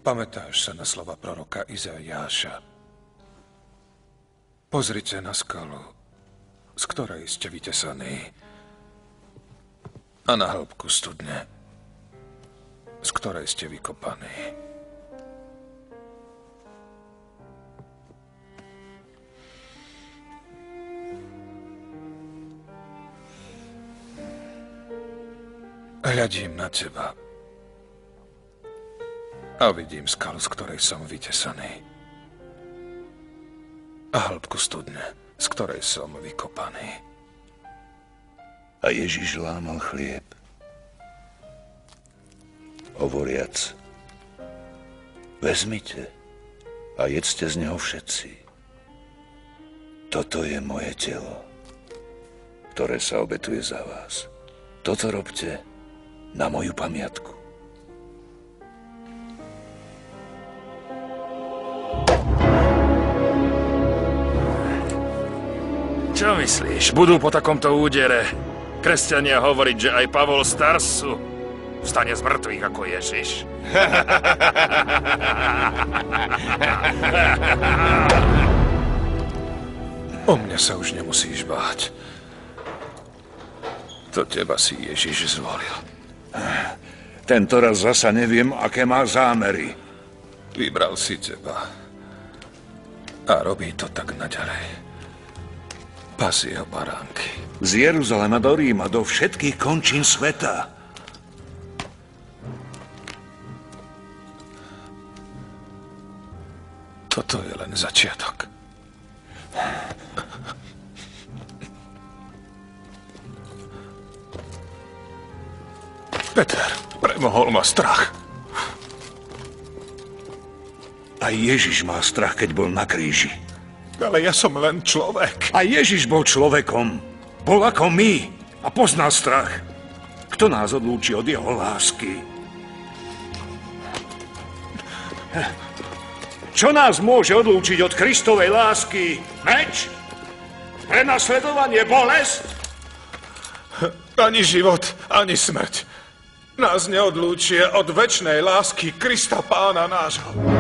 Pamätáš sa na slova proroka Izaiáša? Pozrite na skalu, z ktorej ste vytesaní, a na hĺbku studne, z ktorej ste vykopaní. Hľadím na teba a vidím skalu, z ktorej som vytesaný, a hĺbku studne, z ktorej som vykopaný. A Ježiš lámal chlieb, hovoriac: vezmite a jedzte z neho všetci. Toto je moje telo, ktoré sa obetuje za vás. Toto robte na moju pamiatku. Čo myslíš? Budú po takomto údere kresťania hovoriť, že aj Pavol z Tarsu vstane z mŕtvych ako Ježiš? O mňa sa už nemusíš báť. To teba si Ježiš zvolil. Tento raz zasa neviem, aké má zámery. Vybral si teba. A robí to tak naďalej. Pas jeho baránky. Z Jeruzalema do Ríma, do všetkých končín sveta. Toto je len začiatok. Peter, premohol ma strach. Aj Ježiš má strach, keď bol na kríži. Ale ja som len človek. A Ježiš bol človekom. Bol ako my a poznal strach. Kto nás odlúči od jeho lásky? Čo nás môže odlúčiť od Kristovej lásky? Meč? Prenasledovanie, bolesť? Ani život, ani smrť nás neodlúčia od večnej lásky Krista Pána nášho.